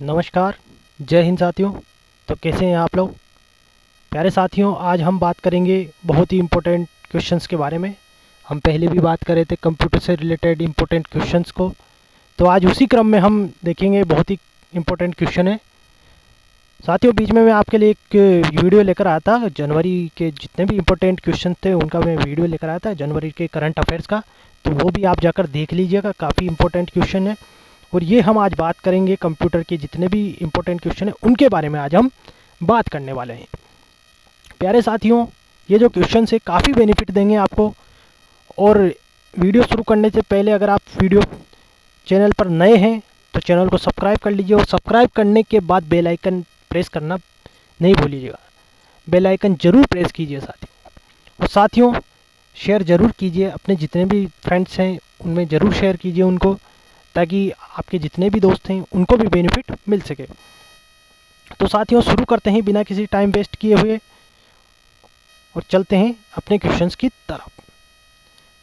नमस्कार। जय हिंद साथियों। तो कैसे हैं आप लोग? प्यारे साथियों, आज हम बात करेंगे बहुत ही इम्पोर्टेंट क्वेश्चंस के बारे में। हम पहले भी बात कर रहे थे कंप्यूटर से रिलेटेड इम्पोर्टेंट क्वेश्चंस को, तो आज उसी क्रम में हम देखेंगे। बहुत ही इम्पोर्टेंट क्वेश्चन है साथियों। बीच में मैं आपके लिए एक वीडियो लेकर आया था, जनवरी के जितने भी इम्पोर्टेंट क्वेश्चन थे उनका मैं वीडियो लेकर आया था, जनवरी के करंट अफेयर्स का। तो वो भी आप जाकर देख लीजिएगा, काफ़ी इंपॉर्टेंट क्वेश्चन है। और ये हम आज बात करेंगे कंप्यूटर के जितने भी इम्पोर्टेंट क्वेश्चन हैं उनके बारे में आज हम बात करने वाले हैं। प्यारे साथियों, ये जो क्वेश्चन है काफ़ी बेनिफिट देंगे आपको। और वीडियो शुरू करने से पहले अगर आप वीडियो चैनल पर नए हैं तो चैनल को सब्सक्राइब कर लीजिए, और सब्सक्राइब करने के बाद बेल आइकन प्रेस करना नहीं भूलिएगा। बेल आइकन ज़रूर प्रेस कीजिए साथियों। और साथियों, शेयर ज़रूर कीजिए, अपने जितने भी फ्रेंड्स हैं उनमें ज़रूर शेयर कीजिए उनको, ताकि आपके जितने भी दोस्त हैं उनको भी बेनिफिट मिल सके। तो साथियों, शुरू करते हैं बिना किसी टाइम वेस्ट किए हुए और चलते हैं अपने क्वेश्चंस की तरफ।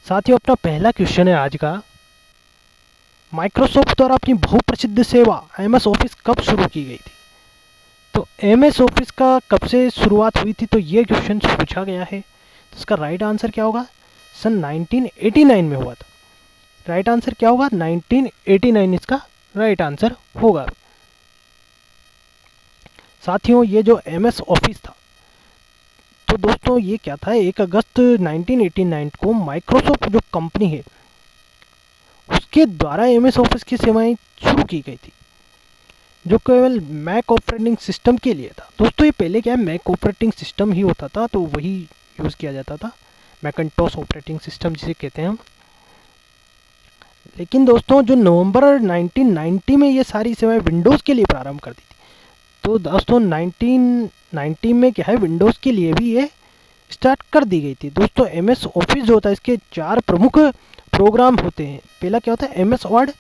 साथियों, अपना पहला क्वेश्चन है आज का, माइक्रोसॉफ्ट द्वारा अपनी बहुप्रसिद्ध सेवा एमएस ऑफिस कब शुरू की गई थी? तो एमएस ऑफिस का कब से शुरुआत हुई थी, तो ये क्वेश्चन पूछा गया है। तो इसका राइट आंसर क्या होगा? सन 1989 में हुआ था। राइट आंसर क्या होगा? 1989 इसका राइट आंसर होगा। साथियों, ये जो एमएस ऑफिस था, तो दोस्तों ये क्या था, 1 अगस्त 1989 को माइक्रोसॉफ्ट जो कंपनी है उसके द्वारा एमएस ऑफिस की सेवाएं शुरू की गई थी, जो केवल मैक ऑपरेटिंग सिस्टम के लिए था। दोस्तों ये पहले क्या है, मैक ऑपरेटिंग सिस्टम ही होता था, तो वही यूज़ किया जाता था, मैकिन्टॉश ऑपरेटिंग सिस्टम जिसे कहते हैं हम। लेकिन दोस्तों जो नवंबर 1990 में ये सारी सेवाएं विंडोज़ के लिए प्रारंभ कर दी थी। तो दोस्तों 1990 में क्या है, विंडोज़ के लिए भी ये स्टार्ट कर दी गई थी। दोस्तों एमएस ऑफिस जो होता है, इसके 4 प्रमुख प्रोग्राम होते हैं। पहला क्या होता है, MS Word,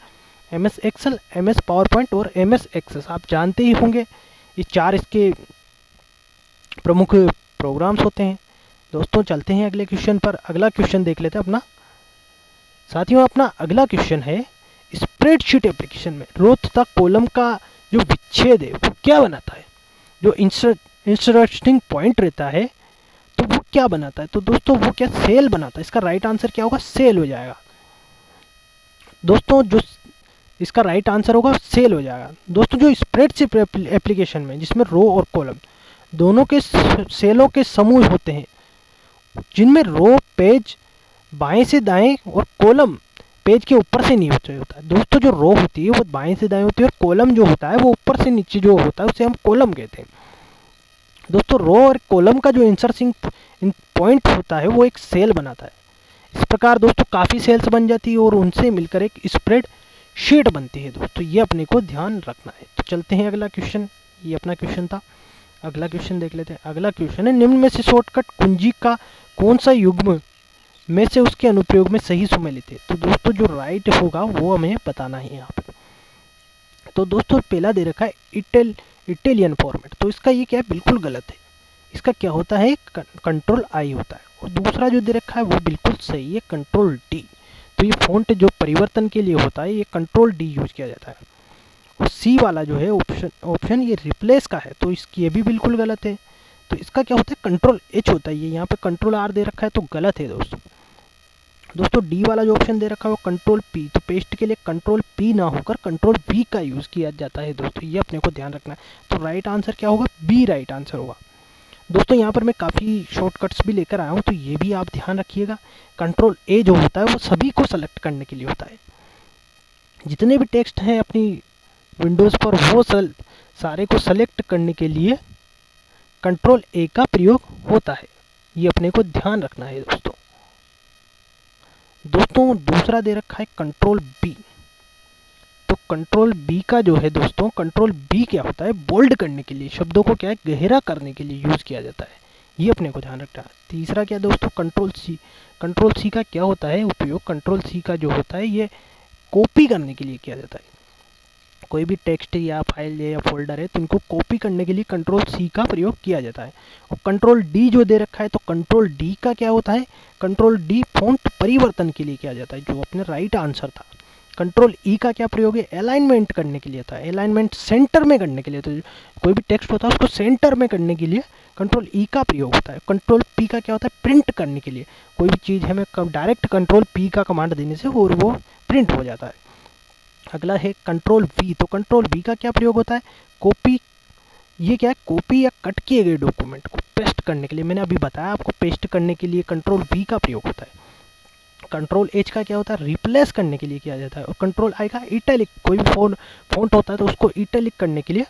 MS Excel, MS PowerPoint और एमएस एक्सेस। आप जानते ही होंगे ये 4 इसके प्रमुख प्रोग्राम्स होते हैं। दोस्तों चलते हैं अगले क्वेश्चन पर। अगला क्वेश्चन देख लेते हैं अपना। साथियों, अपना अगला क्वेश्चन है, स्प्रेडशीट एप्लीकेशन में रो तथा कॉलम का जो विच्छेद है वो क्या बनाता है? जो इंटरेस्टिंग पॉइंट रहता है तो वो क्या बनाता है? तो दोस्तों वो क्या सेल बनाता है? इसका राइट आंसर क्या होगा? सेल हो जाएगा। दोस्तों जो इसका राइट आंसर होगा सेल हो जाएगा। दोस्तों जो स्प्रेडशीट एप्लीकेशन में जिसमें रो और कॉलम दोनों के सेलों के समूह होते हैं, जिनमें रो पेज बाएं से दाएं और कॉलम पेज के ऊपर से नीचे होता है। दोस्तों जो रो होती है वो बाएं से दाएं होती है, और कॉलम जो होता है वो ऊपर से नीचे जो होता है उसे हम कॉलम कहते हैं। दोस्तों रो और कॉलम का जो इंसर्टिंग पॉइंट होता है वो एक सेल बनाता है। इस प्रकार दोस्तों काफ़ी सेल्स बन जाती है और उनसे मिलकर एक स्प्रेड शीट बनती है। दोस्तों ये अपने को ध्यान रखना है। तो चलते हैं अगला क्वेश्चन। ये अपना क्वेश्चन था, अगला क्वेश्चन देख लेते हैं। अगला क्वेश्चन है, निम्न में से शॉर्टकट कुंजी का कौन सा युग्म में से उसके अनुप्रयोग में सही सुमेलित है? तो दोस्तों जो राइट होगा वो हमें बताना है यहाँ पे। तो दोस्तों पहला दे रखा है इटालियन फॉर्मेट, तो इसका ये क्या है, बिल्कुल गलत है। इसका क्या होता है, कंट्रोल आई होता है। और दूसरा जो दे रखा है वो बिल्कुल सही है, कंट्रोल डी। तो ये फॉन्ट जो परिवर्तन के लिए होता है ये कंट्रोल डी यूज किया जाता है। और सी वाला जो है ऑप्शन ये रिप्लेस का है, तो इसकी ये भी बिल्कुल गलत है। तो इसका क्या होता है, कंट्रोल एच होता है। ये यहाँ पे कंट्रोल आर दे रखा है तो गलत है दोस्तों। दोस्तों डी वाला जो ऑप्शन दे रखा है वो कंट्रोल पी, तो पेस्ट के लिए कंट्रोल पी ना होकर कंट्रोल वी का यूज़ किया जाता है। दोस्तों ये अपने को ध्यान रखना है। तो राइट आंसर क्या होगा? बी राइट आंसर होगा। दोस्तों यहाँ पर मैं काफ़ी शॉर्टकट्स भी लेकर आया हूँ, तो ये भी आप ध्यान रखिएगा। कंट्रोल ए जो होता है वो सभी को सेलेक्ट करने के लिए होता है। जितने भी टेक्स्ट हैं अपनी विंडोज़ पर वो सारे को सेलेक्ट करने के लिए कंट्रोल ए का प्रयोग होता है। ये अपने को ध्यान रखना है दोस्तों। दोस्तों दूसरा दे रखा है कंट्रोल बी। तो कंट्रोल बी का जो है दोस्तों, कंट्रोल बी क्या होता है, बोल्ड करने के लिए, शब्दों को क्या है गहरा करने के लिए यूज़ किया जाता है। ये अपने को ध्यान रखना है। तीसरा क्या दोस्तों, कंट्रोल सी। कंट्रोल सी का क्या होता है उपयोग? कंट्रोल सी का जो होता है ये कॉपी करने के लिए किया जाता है। कोई भी टेक्स्ट या फाइल या फोल्डर है तो उनको कॉपी करने के लिए कंट्रोल सी का प्रयोग किया जाता है। और कंट्रोल डी जो दे रखा है, तो कंट्रोल डी का क्या होता है, कंट्रोल डी फॉन्ट परिवर्तन के लिए किया जाता है, जो अपने राइट आंसर था। कंट्रोल ई का क्या प्रयोग है, अलाइनमेंट करने के लिए था, अलाइनमेंट सेंटर में करने के लिए। तो कोई भी टेक्स्ट होता है उसको सेंटर में करने के लिए कंट्रोल ई का प्रयोग होता है। कंट्रोल पी का क्या होता है, प्रिंट करने के लिए। कोई भी चीज़ हमें डायरेक्ट कंट्रोल पी का कमांड देने से और वो प्रिंट हो जाता है। अगला है कंट्रोल वी। तो कंट्रोल वी का क्या प्रयोग होता है, कॉपी। ये क्या है, कॉपी या कट किए गए डॉक्यूमेंट को पेस्ट करने के लिए। मैंने अभी बताया आपको, पेस्ट करने के लिए कंट्रोल वी का प्रयोग होता है। कंट्रोल एच का क्या होता है, रिप्लेस करने के लिए किया जाता है। और कंट्रोल आई का इटैलिक, कोई भी फॉन्ट होता है तो उसको इटैलिक करने के लिए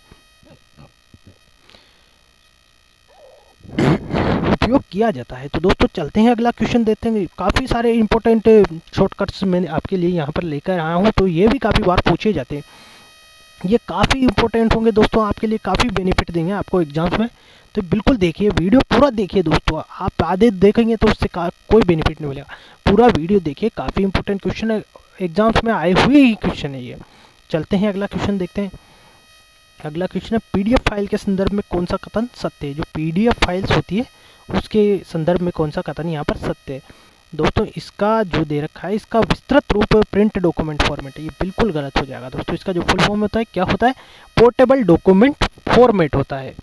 उपयोग किया जाता है। तो दोस्तों चलते हैं अगला क्वेश्चन देते हैं। काफ़ी सारे इंपॉर्टेंट शॉर्टकट्स मैंने आपके लिए यहाँ पर लेकर आया हूँ, तो ये भी काफ़ी बार पूछे जाते हैं। ये काफ़ी इंपॉर्टेंट होंगे दोस्तों, आपके लिए काफ़ी बेनिफिट देंगे आपको एग्जाम्स में। तो बिल्कुल देखिए, वीडियो पूरा देखिए दोस्तों। आप आधे देखेंगे तो उससे कोई बेनिफिट नहीं मिलेगा। पूरा वीडियो देखिए, काफ़ी इंपॉर्टेंट क्वेश्चन है, एग्जाम्स में आए हुए ही क्वेश्चन है ये। चलते हैं अगला क्वेश्चन देखते हैं। अगला क्वेश्चन है, पीडीएफ फाइल के संदर्भ में कौन सा कथन सत्य है। जो पीडीएफ फाइल्स होती है उसके संदर्भ में कौन सा कथन यहाँ पर सत्य है। दोस्तों इसका जो दे रखा है, इसका विस्तृत रूप प्रिंट डॉक्यूमेंट फॉर्मेट है, ये बिल्कुल गलत हो जाएगा दोस्तों। इसका जो फुल फॉर्म होता है, क्या होता है, पोर्टेबल डॉक्यूमेंट फॉर्मेट होता है।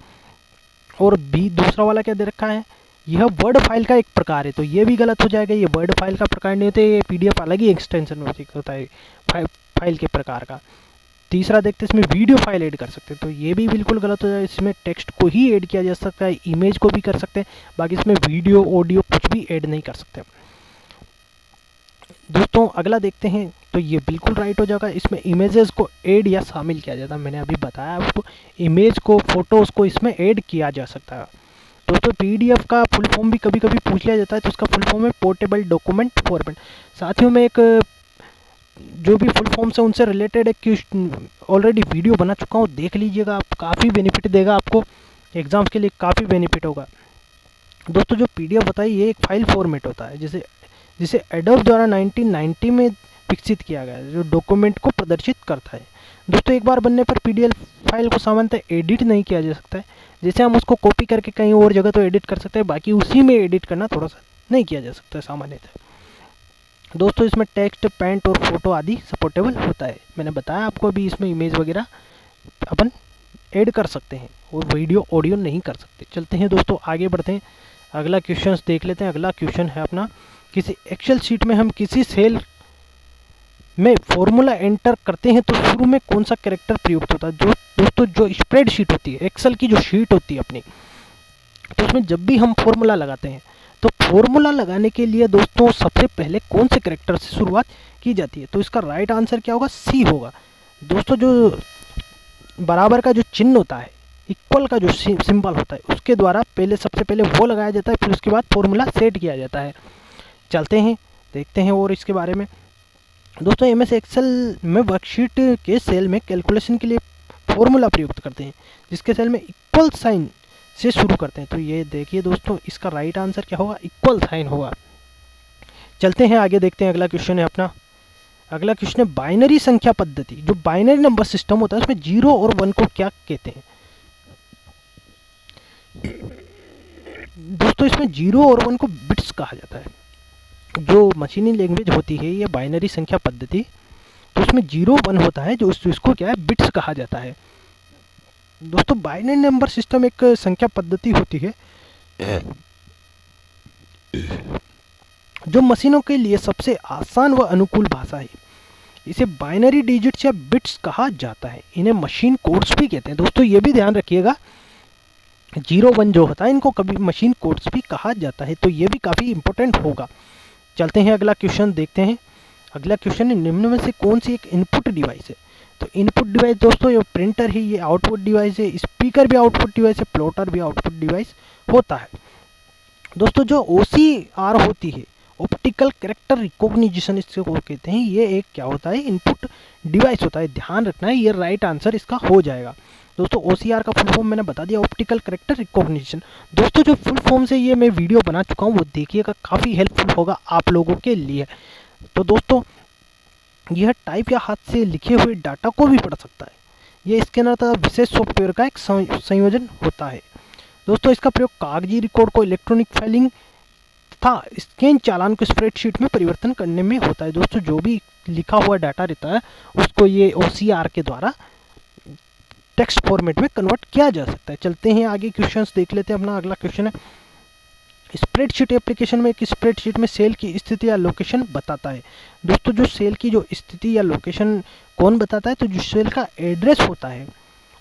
और बी दूसरा वाला क्या दे रखा है, यह वर्ड फाइल का एक प्रकार है, तो ये भी गलत हो जाएगा। ये वर्ड फाइल का प्रकार नहीं होता, ये पीडीएफ अलग ही एक्सटेंशन होता है फाइल के प्रकार का। तीसरा देखते हैं, इसमें वीडियो फाइल ऐड कर सकते हैं, तो ये भी बिल्कुल गलत हो जाएगा। इसमें टेक्स्ट को ही ऐड किया जा सकता है, इमेज को भी कर सकते हैं, बाकी इसमें वीडियो ऑडियो कुछ भी ऐड नहीं कर सकते दोस्तों। अगला देखते हैं, तो ये बिल्कुल राइट हो जाएगा। इसमें इमेजेस को ऐड या शामिल किया जाता है, मैंने अभी बताया आपको, इमेज को, फोटोज़ को इसमें ऐड किया जा सकता है दोस्तों। पीडीएफ का फुल फॉर्म भी कभी कभी पूछ लिया जाता है, तो उसका फुल फॉर्म है पोर्टेबल डॉक्यूमेंट फॉर्मेट। साथियों में एक जो भी फुल फॉर्म से उनसे रिलेटेड एक ऑलरेडी वीडियो बना चुका हूँ, देख लीजिएगा, आप काफ़ी बेनिफिट देगा आपको, एग्जाम्स के लिए काफ़ी बेनिफिट होगा दोस्तों। जो पीडीएफ बताइए, ये एक फाइल फॉर्मेट होता है जिसे एडोब द्वारा 1990 में विकसित किया गया है, जो डॉक्यूमेंट को प्रदर्शित करता है दोस्तों। एक बार बनने पर पीडीएफ फाइल को सामान्यतः एडिट नहीं किया जा सकता है। जैसे हम उसको कॉपी करके कहीं और जगह तो एडिट कर सकते हैं, बाकी उसी में एडिट करना थोड़ा सा नहीं किया जा सकता है सामान्यतः दोस्तों। इसमें टेक्स्ट, पेंट और फोटो आदि सपोर्टेबल होता है, मैंने बताया आपको अभी। इसमें इमेज वगैरह अपन ऐड कर सकते हैं और वीडियो ऑडियो नहीं कर सकते। चलते हैं दोस्तों, आगे बढ़ते हैं, अगला क्वेश्चन देख लेते हैं। अगला क्वेश्चन है अपना, किसी एक्सेल शीट में हम किसी सेल में फॉर्मूला एंटर करते हैं तो शुरू में कौन सा कैरेक्टर प्रयुक्त होता है। जो दोस्तों जो स्प्रेड शीट होती है, एक्सेल की जो शीट होती है अपनी, तो उसमें जब भी हम फॉर्मूला लगाते हैं तो फॉर्मूला लगाने के लिए दोस्तों सबसे पहले कौन से कैरेक्टर से शुरुआत की जाती है। तो इसका राइट आंसर क्या होगा, सी होगा दोस्तों। जो बराबर का जो चिन्ह होता है, इक्वल का जो सिंबल होता है, उसके द्वारा पहले सबसे पहले वो लगाया जाता है, फिर उसके बाद फॉर्मूला सेट किया जाता है। चलते हैं, देखते हैं और इसके बारे में दोस्तों। एमएस एक्सेल में वर्कशीट के सेल में कैलकुलेशन के लिए फॉर्मूला प्रयुक्त करते हैं, जिसके सेल में इक्वल साइन से शुरू करते हैं। तो ये देखिए दोस्तों, इसका राइट आंसर क्या होगा, इक्वल साइन होगा। चलते हैं आगे, देखते हैं अगला क्वेश्चन है अपना। अगला क्वेश्चन है, बाइनरी संख्या पद्धति। जो बाइनरी नंबर सिस्टम होता है उसमें 0 और 1 को क्या कहते हैं दोस्तों। इसमें 0 और 1 को बिट्स कहा जाता है। जो मशीनी लैंग्वेज होती है ये बाइनरी संख्या पद्धति, तो उसमें 0 1 होता है, जो इसको क्या है, बिट्स कहा जाता है दोस्तों। बाइनरी नंबर सिस्टम एक संख्या पद्धति होती है जो मशीनों के लिए सबसे आसान व अनुकूल भाषा है। इसे बाइनरी डिजिट्स या बिट्स कहा जाता है। इन्हें मशीन कोड्स भी कहते हैं दोस्तों, ये भी ध्यान रखिएगा। 0 1 जो होता है, इनको कभी मशीन कोड्स भी कहा जाता है, तो ये भी काफ़ी इंपॉर्टेंट होगा। चलते हैं अगला क्वेश्चन देखते हैं। अगला क्वेश्चन है, निम्न में से कौन सी एक इनपुट डिवाइस है। तो इनपुट डिवाइस दोस्तों ये प्रिंटर है, ये आउटपुट डिवाइस है, स्पीकर भी आउटपुट डिवाइस है, प्लॉटर भी आउटपुट डिवाइस होता है दोस्तों। जो OCR होती है, ऑप्टिकल कैरेक्टर रिकॉग्निशन इसको कहते हैं, ये एक क्या होता है, इनपुट डिवाइस होता है। ध्यान रखना है, ये राइट आंसर इसका हो जाएगा दोस्तों। OCR का फुल फॉर्म मैंने बता दिया, ऑप्टिकल कैरेक्टर रिकॉग्निशन दोस्तों। जो फुल फॉर्म से ये मैं वीडियो बना चुका हूँ, वो देखिएगा, काफ़ी हेल्पफुल होगा आप लोगों के लिए। तो दोस्तों यह टाइप या हाथ से लिखे हुए डाटा को भी पढ़ सकता है। यह स्कैनर तथा विशेष सॉफ्टवेयर का एक संयोजन होता है दोस्तों। इसका प्रयोग कागजी रिकॉर्ड को इलेक्ट्रॉनिक फाइलिंग तथा स्कैन चालान को स्प्रेडशीट में परिवर्तन करने में होता है। दोस्तों जो भी लिखा हुआ डाटा रहता है उसको ये OCR के द्वारा टेक्स्ट फॉर्मेट में कन्वर्ट किया जा सकता है। चलते हैं आगे, क्वेश्चंस देख लेते हैं। अपना अगला क्वेश्चन है, स्प्रेडशीट एप्लीकेशन में एक स्प्रेडशीट में सेल की स्थिति या लोकेशन बताता है। दोस्तों जो सेल की जो स्थिति या लोकेशन कौन बताता है, तो जो सेल का एड्रेस होता है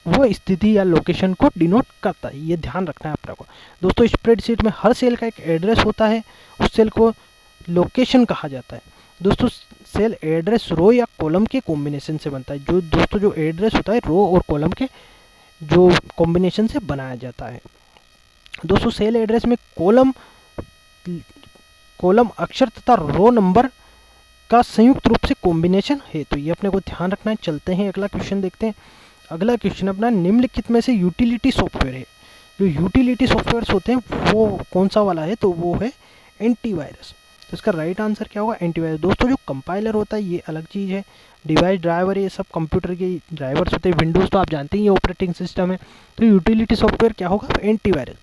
वो स्थिति या लोकेशन को डिनोट करता है, ये ध्यान रखना है अपने को। दोस्तों स्प्रेडशीट में हर सेल का एक एड्रेस होता है, उस सेल को लोकेशन कहा जाता है। दोस्तों सेल एड्रेस रो या कॉलम के कॉम्बिनेशन से बनता है। दोस्तों जो एड्रेस होता है रो और कॉलम के जो कॉम्बिनेशन से बनाया जाता है। दोस्तों सेल एड्रेस में कॉलम अक्षर तथा रो नंबर का संयुक्त रूप से कॉम्बिनेशन है, तो ये अपने को ध्यान रखना है। चलते हैं अगला क्वेश्चन देखते हैं। अगला क्वेश्चन अपना, निम्नलिखित में से यूटिलिटी सॉफ्टवेयर है। जो यूटिलिटी सॉफ्टवेयर्स होते हैं वो कौन सा वाला है, तो वो है एंटीवायरस। तो इसका राइट आंसर क्या होगा, एंटीवायरस। दोस्तों जो कंपाइलर होता है ये अलग चीज़ है, डिवाइस ड्राइवर ये सब कंप्यूटर के ड्राइवर्स होते हैं। विंडोज़ तो आप जानते ही ये ऑपरेटिंग सिस्टम है। तो यूटिलिटी सॉफ्टवेयर क्या होगा, एंटीवायरस।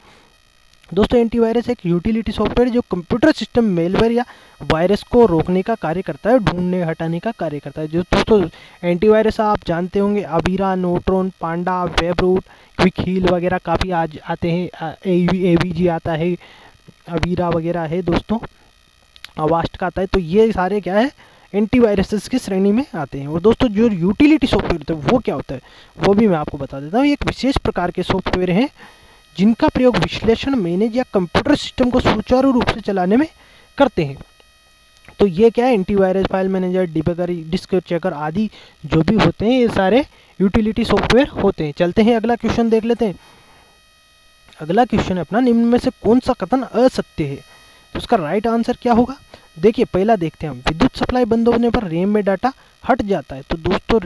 दोस्तों एंटीवायरस एक यूटिलिटी सॉफ्टवेयर जो कंप्यूटर सिस्टम मेलवेयर या वायरस को रोकने का कार्य करता है, ढूंढने हटाने का कार्य करता है। जो दोस्तों एंटीवायरस आप जानते होंगे, अवीरा, नोट्रॉन, पांडा, वेबरूट, क्विक हील वगैरह काफ़ी आज आते हैं। AVG आता है, अवीरा वगैरह है दोस्तों, अवास्ट का आता है। तो ये सारे क्या है, एंटीवायरसेस की श्रेणी में आते हैं। और दोस्तों जो यूटिलिटी सॉफ्टवेयर होता है वो क्या होता है, वो भी मैं आपको बता देता हूँ। एक विशेष प्रकार के सॉफ्टवेयर हैं जिनका प्रयोग विश्लेषण, मैनेज या कंप्यूटर सिस्टम को सुचारू रूप से चलाने में करते हैं। तो ये क्या है, antivirus, file manager, debugger, disk checker आदि जो भी होते हैं ये सारे यूटिलिटी सॉफ्टवेयर होते हैं। चलते हैं अगला क्वेश्चन देख लेते हैं। अगला क्वेश्चन है अपना, निम्न में से कौन सा कथन असत्य है। तो उसका राइट आंसर क्या होगा, देखिए पहला देखते हैं हम, विद्युत सप्लाई बंद होने पर रैम में डाटा हट जाता है। तो दोस्तों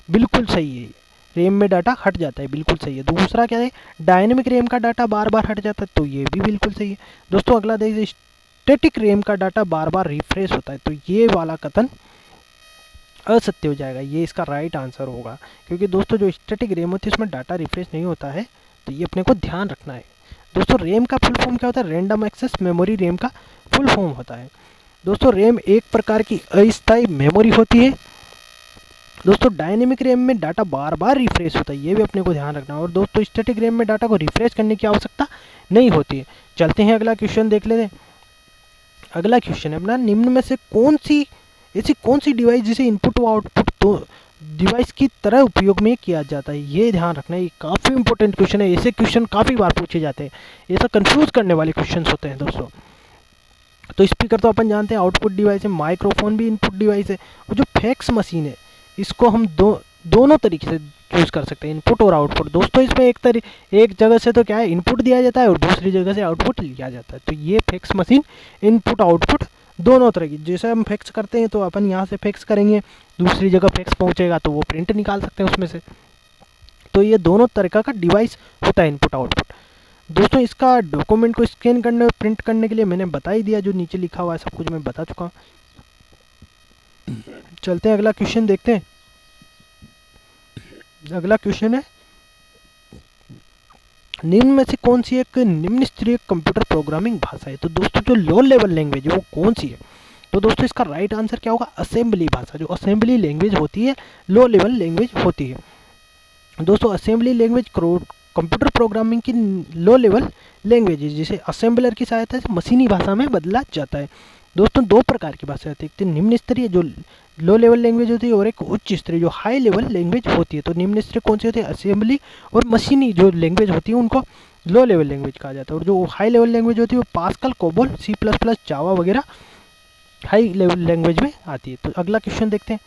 बिल्कुल सही है, रैम में डाटा हट जाता है, बिल्कुल सही है। दूसरा क्या है, डायनेमिक रैम का डाटा बार बार हट जाता है, तो ये भी बिल्कुल सही है। दोस्तों अगला देखिए, स्टैटिक रैम का डाटा बार बार रिफ्रेश होता है, तो ये वाला कथन असत्य हो जाएगा, ये इसका राइट आंसर होगा। क्योंकि दोस्तों जो स्टैटिक रैम होती है उसमें डाटा रिफ्रेश नहीं होता है, तो ये अपने को ध्यान रखना है। दोस्तों रैम का फुल फॉर्म क्या होता है, रैंडम एक्सेस मेमोरी रैम का फुल फॉर्म होता है। दोस्तों रैम एक प्रकार की अस्थायी मेमोरी होती है। दोस्तों डायनेमिक रैम में डाटा बार बार रिफ्रेश होता है, ये भी अपने को ध्यान रखना है। और दोस्तों स्टैटिक रैम में डाटा को रिफ्रेश करने की आवश्यकता नहीं होती है। चलते हैं अगला क्वेश्चन देख लेते हैं। अगला क्वेश्चन है अपना, निम्न में से ऐसी कौन सी डिवाइस जिसे इनपुट व आउटपुट तो डिवाइस की तरह उपयोग में किया जाता है, ये ध्यान रखना है। ये काफ़ी इंपॉर्टेंट क्वेश्चन है, ऐसे क्वेश्चन काफ़ी बार पूछे जाते हैं, ऐसा कंफ्यूज करने वाले क्वेश्चन होते हैं दोस्तों। तो स्पीकर तो अपन जानते हैं आउटपुट डिवाइस है, माइक्रोफोन भी इनपुट डिवाइस है, और जो फैक्स मशीन है इसको हम दोनों तरीके से चूज कर सकते हैं, इनपुट और आउटपुट। दोस्तों इसमें एक जगह से तो क्या है, इनपुट दिया जाता है और दूसरी जगह से आउटपुट लिया जाता है। तो ये फैक्स मशीन इनपुट आउटपुट दोनों तरह की, जैसे हम फैक्स करते हैं तो अपन यहाँ से फैक्स करेंगे, दूसरी जगह फैक्स पहुँचेगा तो वो प्रिंट निकाल सकते हैं उसमें से। तो ये दोनों तरह का डिवाइस होता है इनपुट आउटपुट। दोस्तों इसका डॉक्यूमेंट को स्कैन करने और प्रिंट करने के लिए मैंने बता ही दिया, जो नीचे लिखा हुआ है सब कुछ मैं बता चुका हूँ। चलते हैं अगला क्वेश्चन देखते हैं। अगला क्वेश्चन है, निम्न में से कौन सी एक निम्न स्तरीय कंप्यूटर प्रोग्रामिंग भाषा है। तो दोस्तों जो लो लेवल लैंग्वेज है वो कौन सी है, तो दोस्तों इसका राइट आंसर क्या होगा, असेंबली भाषा। जो असेंबली लैंग्वेज होती है लो लेवल लैंग्वेज होती है। दोस्तों असेंबली लैंग्वेज कंप्यूटर प्रोग्रामिंग की लो लेवल लैंग्वेज है, जिसे असेंबलर की सहायता से मशीनी भाषा में बदला जाता है। दोस्तों दो प्रकार की भाषा होती है, एक निम्न स्तरीय जो लो लेवल लैंग्वेज होती है, और एक उच्च स्तरीय जो हाई लेवल लैंग्वेज होती है। तो निम्न स्तरीय कौन सी होती है, असेंबली और मशीनी जो लैंग्वेज होती है उनको लो लेवल लैंग्वेज कहा जाता है। और जो हाई लेवल लैंग्वेज होती है वो पास्कल, कोबोल, C++, जावा वगैरह हाई लेवल लैंग्वेज में आती है। तो अगला क्वेश्चन देखते हैं।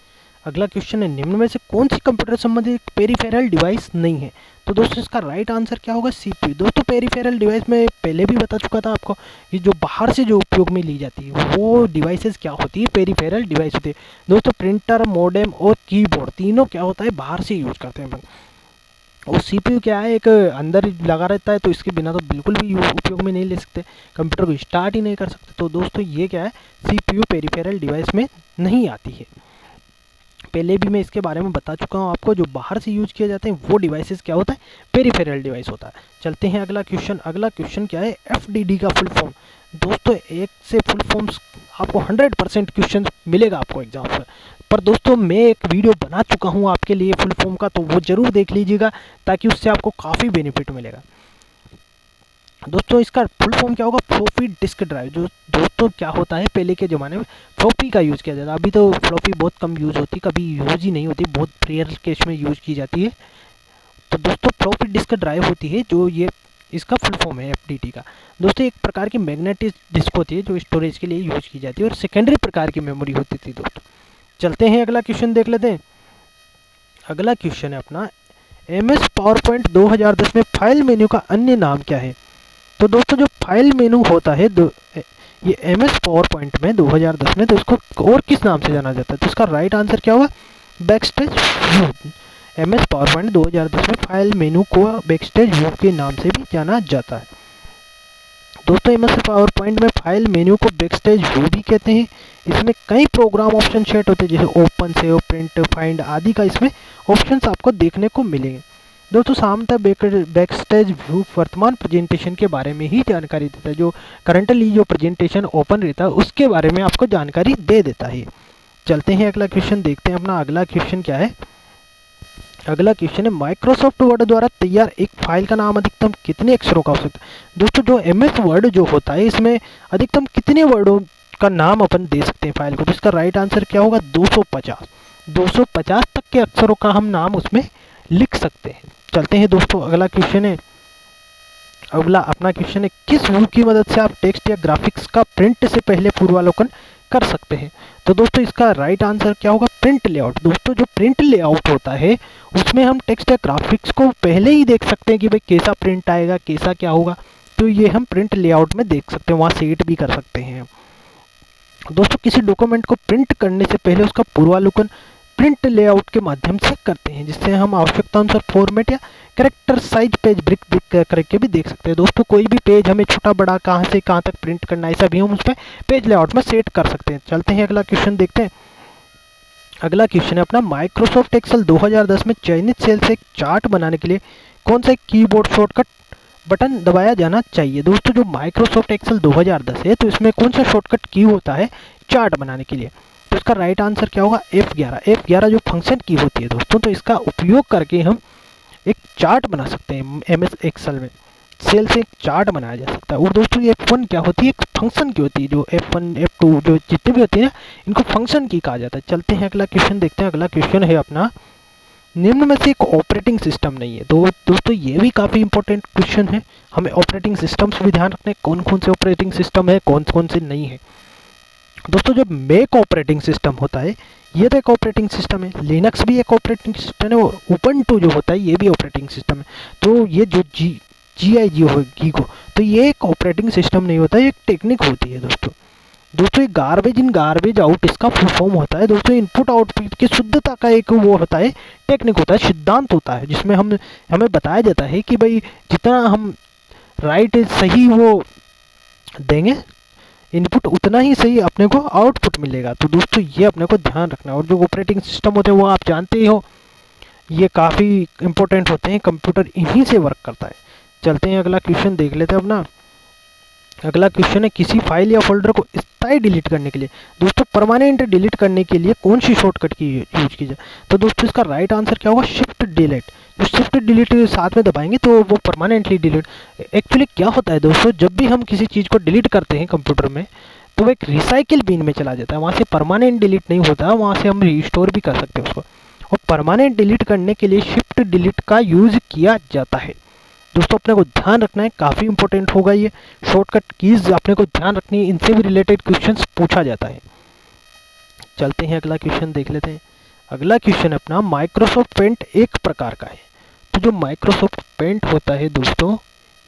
अगला क्वेश्चन है, निम्न में से कौन सी कंप्यूटर संबंधित पेरिफेरल डिवाइस नहीं है। तो दोस्तों इसका राइट आंसर क्या होगा, CPU। दोस्तों पेरिफेरल डिवाइस में पहले भी बता चुका था आपको कि जो बाहर से जो उपयोग में ली जाती है वो डिवाइसेस क्या होती है, पेरिफेरल डिवाइस होती है। दोस्तों प्रिंटर, मॉडेम और कीबोर्ड तीनों क्या होता है, बाहर से यूज करते हैं अपन। और CPU क्या है, एक अंदर लगा रहता है, तो इसके बिना तो बिल्कुल भी उपयोग में नहीं ले सकते, कंप्यूटर को स्टार्ट ही नहीं कर सकते। तो दोस्तों ये क्या है, CPU पेरिफेरल डिवाइस में नहीं आती है। पहले भी मैं इसके बारे में बता चुका हूँ आपको, जो बाहर से यूज किए जाते हैं वो डिवाइसेस क्या होता है, पेरिफेरल डिवाइस होता है। चलते हैं अगला क्वेश्चन। अगला क्वेश्चन क्या है, FDD का फुल फॉर्म। दोस्तों एक से फुल फॉर्म्स आपको 100% क्वेश्चन मिलेगा आपको एग्जाम पर दोस्तों मैं एक वीडियो बना चुका हूँ आपके लिए फुल फॉर्म का, तो वो ज़रूर देख लीजिएगा ताकि उससे आपको काफ़ी बेनिफिट मिलेगा। दोस्तों इसका फुल फॉर्म क्या होगा, फ्लॉपी डिस्क ड्राइव। जो दोस्तों क्या होता है, पहले के ज़माने में फ्लॉपी का यूज़ किया जाता है, अभी तो फ्लॉपी बहुत कम यूज़ होती, कभी यूज़ ही नहीं होती, बहुत रेयर केस में यूज़ की जाती है। तो दोस्तों फ्लॉपी डिस्क ड्राइव होती है, जो ये इसका फुल फॉर्म है एफडीटी का। दोस्तों एक प्रकार की मैग्नेटिक डिस्क होती है जो स्टोरेज के लिए यूज की जाती है और सेकेंडरी प्रकार की मेमोरी होती थी। दोस्तों चलते हैं अगला क्वेश्चन देख लेते हैं। अगला क्वेश्चन है अपना, MS पावरपॉइंट 2010 में फाइल मेन्यू का अन्य नाम क्या है। तो दोस्तों जो फाइल मेन्यू होता है ये MS पावरपॉइंट में 2010 में, तो इसको और किस नाम से जाना जाता है, तो इसका राइट आंसर क्या होगा, बैकस्टेज व्यू। MS पावरपॉइंट 2010 में फाइल मेनू को बैकस्टेज व्यू के नाम से भी जाना जाता है। दोस्तों MS पावरपॉइंट में फाइल मेन्यू को बैकस्टेज व्यू भी कहते हैं। इसमें कई प्रोग्राम ऑप्शन सेट होते हैं, जैसे ओपन, सेव, प्रिंट, फाइंड आदि का इसमें ऑप्शंस आपको देखने को मिलेंगे। दोस्तों सामान्यतः बैकस्टेज व्यू वर्तमान प्रेजेंटेशन के बारे में ही जानकारी देता है, जो करंटली जो प्रेजेंटेशन ओपन रहता है उसके बारे में आपको जानकारी दे देता है। चलते हैं अगला क्वेश्चन देखते हैं। अपना अगला क्वेश्चन क्या है, अगला क्वेश्चन है, माइक्रोसॉफ्ट वर्ड द्वारा तैयार एक फाइल का नाम अधिकतम कितने अक्षरों का हो सकता है। दोस्तों जो MS वर्ड जो होता है इसमें अधिकतम कितने वर्डों का नाम अपन दे सकते हैं फाइल को, तो इसका राइट आंसर क्या होगा, 250। 250 तक के अक्षरों का हम नाम उसमें लिख सकते हैं। चलते हैं दोस्तों अगला क्वेश्चन है, अगला अपना क्वेश्चन है, किस व्यू की मदद से आप टेक्स्ट या ग्राफिक्स का प्रिंट से पहले पूर्वावलोकन कर सकते हैं। तो दोस्तों इसका राइट आंसर क्या होगा, प्रिंट लेआउट। दोस्तों जो प्रिंट लेआउट होता है उसमें हम टेक्स्ट या ग्राफिक्स को पहले ही देख सकते हैं कि भाई कैसा प्रिंट आएगा, कैसा क्या होगा, तो ये हम प्रिंट लेआउट में देख सकते हैं, वहाँ सेट भी कर सकते हैं। दोस्तों किसी डॉक्यूमेंट को प्रिंट करने से पहले उसका पूर्वावलोकन प्रिंट लेआउट के माध्यम से करते हैं, जिससे हम आवश्यकता अनुसार फॉर्मेट या कैरेक्टर साइज पेज ब्रिक करके भी देख सकते हैं। दोस्तों कोई भी पेज हमें छोटा बड़ा कहाँ से कहाँ तक प्रिंट करना है, ऐसा भी हम उस पर पेज लेआउट में सेट कर सकते हैं। चलते हैं अगला क्वेश्चन देखते हैं। अगला क्वेश्चन है अपना, माइक्रोसॉफ्ट एक्सेल 2010 में चयनित सेल से एक चार्ट बनाने के लिए कौन सा कीबोर्ड शॉर्टकट बटन दबाया जाना चाहिए। दोस्तों जो माइक्रोसॉफ्ट एक्सेल 2010 है तो इसमें कौन सा शॉर्टकट की होता है चार्ट बनाने के लिए, तो इसका राइट आंसर क्या होगा, F11। F11 जो फंक्शन की होती है दोस्तों, तो इसका उपयोग करके हम एक चार्ट बना सकते हैं। MS एक्सेल में सेल से एक चार्ट बनाया जा सकता है। और दोस्तों ये F1 क्या होती है, एक फंक्शन की होती है, जो F1 F2 जो जितने भी होती है ना, इनको फंक्शन की कहा जाता है। चलते हैं अगला क्वेश्चन देखते हैं। अगला क्वेश्चन है अपना, निम्न में से एक ऑपरेटिंग सिस्टम नहीं है। तो दोस्तों ये भी काफ़ी इंपॉर्टेंट क्वेश्चन है, हमें ऑपरेटिंग सिस्टम्स भी ध्यान रखने, कौन कौन से ऑपरेटिंग सिस्टम है, कौन कौन से नहीं है। दोस्तों जब मैक ऑपरेटिंग सिस्टम होता है, ये तो एक ऑपरेटिंग सिस्टम है, लिनक्स भी एक ऑपरेटिंग सिस्टम है, और उबंटू जो होता है ये भी ऑपरेटिंग सिस्टम है। तो ये जो GIG होगी को, तो ये एक ऑपरेटिंग सिस्टम नहीं होता, ये एक टेक्निक होती है दोस्तों। दोस्तों ये गार्बेज इन गार्बेज आउट इसका फुल फॉर्म होता है। दोस्तों इनपुट आउटपुट की शुद्धता का एक वो होता है, टेक्निक होता है, सिद्धांत होता है, जिसमें हमें बताया जाता है कि भाई जितना हम राइट सही वो देंगे इनपुट, उतना ही सही अपने को आउटपुट मिलेगा। तो दोस्तों ये अपने को ध्यान रखना है। और जो ऑपरेटिंग सिस्टम होते हैं वो आप जानते ही हो, ये काफ़ी इंपॉर्टेंट होते हैं, कंप्यूटर इन्हीं से वर्क करता है। चलते हैं अगला क्वेश्चन देख लेते हैं अपना। अगला क्वेश्चन है, किसी फाइल या फोल्डर को स्थायी डिलीट करने के लिए, दोस्तों परमानेंट डिलीट करने के लिए कौन सी शॉर्टकट की यूज की जाए। तो दोस्तों इसका राइट आंसर क्या होगा, शिफ्ट डिलीट। जो शिफ्ट डिलीट साथ में दबाएंगे तो वो परमानेंटली डिलीट। एक्चुअली क्या होता है दोस्तों, जब भी हम किसी चीज़ को डिलीट करते हैं कंप्यूटर में, तो वो एक रिसाइकिल बिन में चला जाता है, वहाँ से परमानेंट डिलीट नहीं होता, वहाँ से हम रिस्टोर भी कर सकते हैं उसको। और परमानेंट डिलीट करने के लिए शिफ्ट डिलीट का यूज किया जाता है। दोस्तों अपने को ध्यान रखना है, काफ़ी इंपॉर्टेंट होगा ये शॉर्टकट कीज, अपने को ध्यान रखनी है, इनसे भी रिलेटेड क्वेश्चंस पूछा जाता है। चलते हैं अगला क्वेश्चन देख लेते हैं। अगला क्वेश्चन अपना, माइक्रोसॉफ्ट पेंट एक प्रकार का है। तो जो माइक्रोसॉफ्ट पेंट होता है दोस्तों,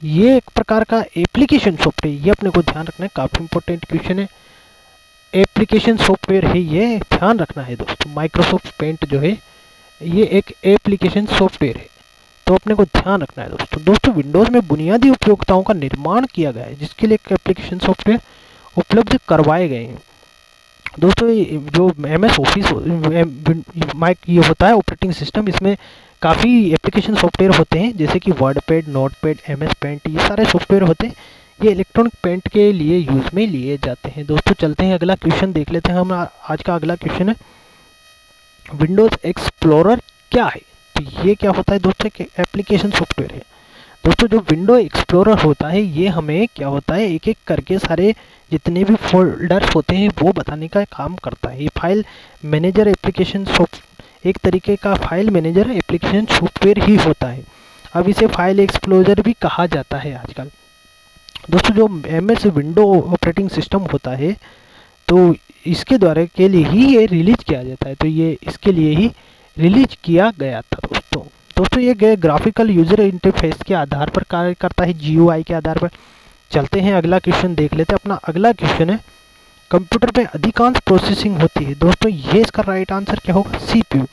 ये एक प्रकार का एप्लीकेशन सॉफ्टवेयर, ये अपने को ध्यान रखना है, काफ़ी इंपॉर्टेंट क्वेश्चन है। एप्लीकेशन सॉफ्टवेयर है ये, ध्यान रखना है दोस्तों। माइक्रोसॉफ्ट पेंट जो है ये एक एप्लीकेशन सॉफ्टवेयर है, तो अपने को ध्यान रखना है दोस्तों। विंडोज़ में बुनियादी उपयोगिताओं का निर्माण किया गया है, जिसके लिए एक एप्लीकेशन सॉफ्टवेयर उपलब्ध करवाए गए हैं। दोस्तों जो MS ऑफिस ये होता है ऑपरेटिंग सिस्टम, इसमें काफ़ी एप्लीकेशन सॉफ्टवेयर होते हैं, जैसे कि WordPad, Notepad, MS Paint, ये सारे सॉफ्टवेयर होते हैं। ये इलेक्ट्रॉनिक पेंट के लिए यूज़ में लिए जाते हैं। दोस्तों चलते हैं अगला क्वेश्चन देख लेते हैं। हम आज का अगला क्वेश्चन है विंडोज़ एक्सप्लोरर क्या है। तो ये क्या होता है दोस्तों, कि एप्लीकेशन सॉफ्टवेयर है। दोस्तों जो विंडो एक्सप्लोरर होता है ये हमें क्या होता है, एक एक करके सारे जितने भी फोल्डर्स होते हैं वो बताने का काम करता है। ये फाइल मैनेजर एप्लीकेशन एक तरीके का फाइल मैनेजर एप्लीकेशन सॉफ्टवेयर ही होता है। अब इसे फाइल एक्सप्लोरर भी कहा जाता है आजकल। दोस्तों जो MS विंडो ऑपरेटिंग सिस्टम होता है तो इसके द्वारा के लिए ही ये रिलीज किया जाता है। तो ये इसके लिए ही रिलीज किया गया था दोस्तों ये ग्राफिकल यूजर इंटरफेस के आधार पर कार्य करता है, GUI के आधार पर। चलते हैं अगला क्वेश्चन देख लेते हैं। अपना अगला क्वेश्चन है कंप्यूटर में अधिकांश प्रोसेसिंग होती है। दोस्तों ये इसका राइट आंसर क्या होगा, CPU।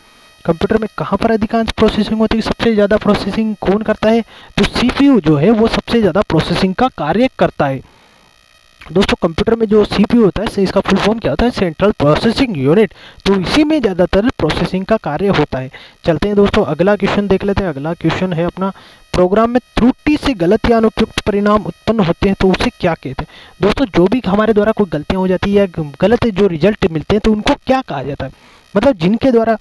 कंप्यूटर में कहाँ पर अधिकांश प्रोसेसिंग होती है, सबसे ज़्यादा प्रोसेसिंग कौन करता है, तो CPU जो है वो सबसे ज़्यादा प्रोसेसिंग का कार्य करता है। दोस्तों कंप्यूटर में जो CPU होता है इसका फुल फॉर्म क्या होता है, सेंट्रल प्रोसेसिंग यूनिट। तो इसी में ज़्यादातर प्रोसेसिंग का कार्य होता है। चलते हैं दोस्तों अगला क्वेश्चन देख लेते हैं। अगला क्वेश्चन है अपना प्रोग्राम में त्रुटि से गलत या अनुपयुक्त परिणाम उत्पन्न होते हैं तो उसे क्या कहते हैं। दोस्तों जो भी हमारे द्वारा कोई गलतियाँ हो जाती है या गलत जो रिजल्ट मिलते हैं तो उनको क्या कहा जाता है, मतलब जिनके द्वारा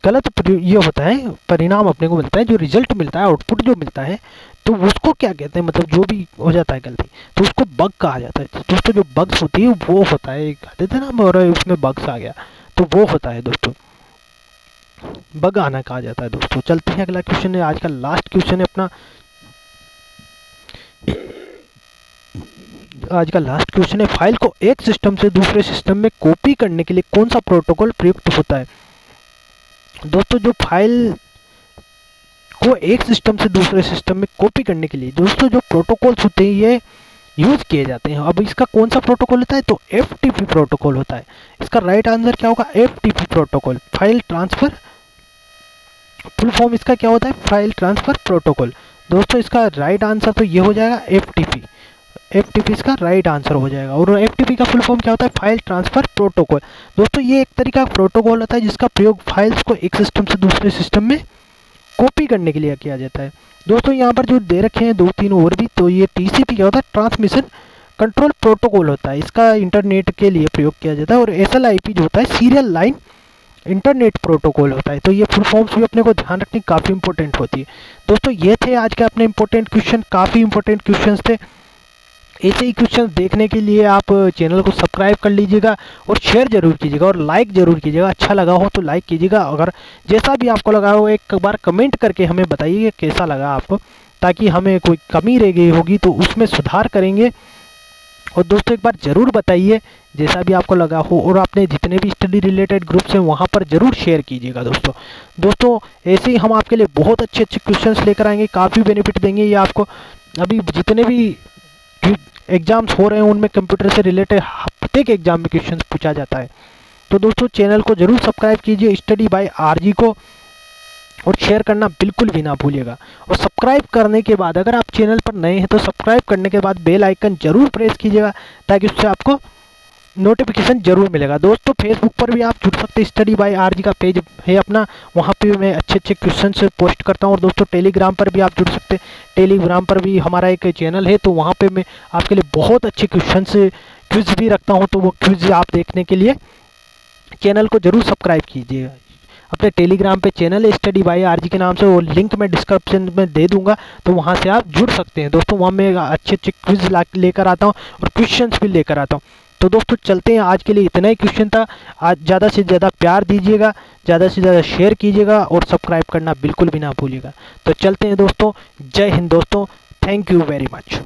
गलत ये होता है परिणाम अपने को मिलता है, जो रिजल्ट मिलता है, आउटपुट जो मिलता है, तो उसको क्या कहते हैं, मतलब जो भी हो जाता है गलती तो उसको बग कहा जाता है। दोस्तों जो बग्स होती है वो होता है, कहते थे ना और उसमें बग्स आ गया तो वो होता है दोस्तों, बग आना कहा जाता है। दोस्तों चलते हैं अगला क्वेश्चन है, आज का लास्ट क्वेश्चन है अपना। आज का लास्ट क्वेश्चन है फाइल को एक सिस्टम से दूसरे सिस्टम में कॉपी करने के लिए कौन सा प्रोटोकॉल प्रयुक्त होता है। दोस्तों जो फाइल को एक सिस्टम से दूसरे सिस्टम में कॉपी करने के लिए दोस्तों जो प्रोटोकॉल्स होते हैं ये यूज किए जाते हैं। अब इसका कौन सा प्रोटोकॉल होता है, तो FTP प्रोटोकॉल होता है। इसका राइट आंसर क्या होगा, FTP protocol, file transfer, full form इसका क्या होता है, फाइल ट्रांसफर प्रोटोकॉल। दोस्तों इसका राइट आंसर तो ये हो जाएगा FTP इसका राइट आंसर हो जाएगा। और FTP का फुल फॉर्म क्या होता है, फाइल ट्रांसफर प्रोटोकॉल। दोस्तों ये एक तरीका का प्रोटोकॉल होता है जिसका प्रयोग फाइल्स को एक सिस्टम से दूसरे सिस्टम में कॉपी करने के लिए किया जाता है। दोस्तों यहाँ पर जो दे रखे हैं 2-3 और भी, तो ये TCP क्या होता है, ट्रांसमिशन कंट्रोल प्रोटोकॉल होता है। इसका इंटरनेट के लिए प्रयोग किया जाता है। और SLIP जो होता है सीरियल लाइन इंटरनेट प्रोटोकॉल होता है। तो ये फुल फॉर्म्स भी अपने को ध्यान रखनी काफ़ी इंपॉर्टेंट होती है। दोस्तों ये थे आज के अपने इंपॉर्टेंट क्वेश्चन, काफ़ी इंपॉर्टेंट क्वेश्चन थे। ऐसे ही क्वेश्चन देखने के लिए आप चैनल को सब्सक्राइब कर लीजिएगा और शेयर जरूर कीजिएगा और लाइक जरूर कीजिएगा। अच्छा लगा हो तो लाइक कीजिएगा, अगर जैसा भी आपको लगा हो एक बार कमेंट करके हमें बताइए कैसा लगा आपको, ताकि हमें कोई कमी रह गई होगी तो उसमें सुधार करेंगे। और दोस्तों एक बार ज़रूर बताइए जैसा भी आपको लगा हो, और आपने जितने भी स्टडी रिलेटेड ग्रुप्स हैं वहाँ पर ज़रूर शेयर कीजिएगा। दोस्तों ऐसे ही हम आपके लिए बहुत अच्छे क्वेश्चंस लेकर आएंगे, काफ़ी बेनिफिट देंगे ये आपको। अभी जितने भी एग्जाम्स हो रहे हैं उनमें कंप्यूटर से रिलेटेड प्रत्येक एग्जाम में क्वेश्चंस पूछा जाता है। तो दोस्तों चैनल को जरूर सब्सक्राइब कीजिए स्टडी बाय RG को, और शेयर करना बिल्कुल भी ना भूलिएगा। और सब्सक्राइब करने के बाद अगर आप चैनल पर नए हैं तो सब्सक्राइब करने के बाद बेल आइकन जरूर प्रेस कीजिएगा, ताकि उससे आपको नोटिफिकेशन जरूर मिलेगा। दोस्तों फेसबुक पर भी आप जुड़ सकते हैं, स्टडी बाय RG का पेज है अपना, वहाँ पे मैं अच्छे क्वेश्चन से पोस्ट करता हूँ। और दोस्तों टेलीग्राम पर भी आप जुड़ सकते हैं, टेलीग्राम पर भी हमारा एक चैनल है, तो वहाँ पे मैं आपके लिए बहुत अच्छे क्विज भी रखता हूँ। तो वो क्विज आप देखने के लिए चैनल को जरूर सब्सक्राइब कीजिएगा। अपने टेलीग्राम पे चैनल है स्टडी बाय RG के नाम से, वो लिंक मैं डिस्क्रिप्शन में दे दूंगा, तो वहाँ से आप जुड़ सकते हैं। दोस्तों वहाँ मैं अच्छे क्विज लेकर आता हूँ और क्वेश्चंस भी लेकर आता हूँ। तो दोस्तों चलते हैं, आज के लिए इतना ही क्वेश्चन था। आज ज़्यादा से ज़्यादा प्यार दीजिएगा, ज़्यादा से ज़्यादा शेयर कीजिएगा और सब्सक्राइब करना बिल्कुल भी ना भूलिएगा। तो चलते हैं दोस्तों, जय हिंद दोस्तों, थैंक यू वेरी मच।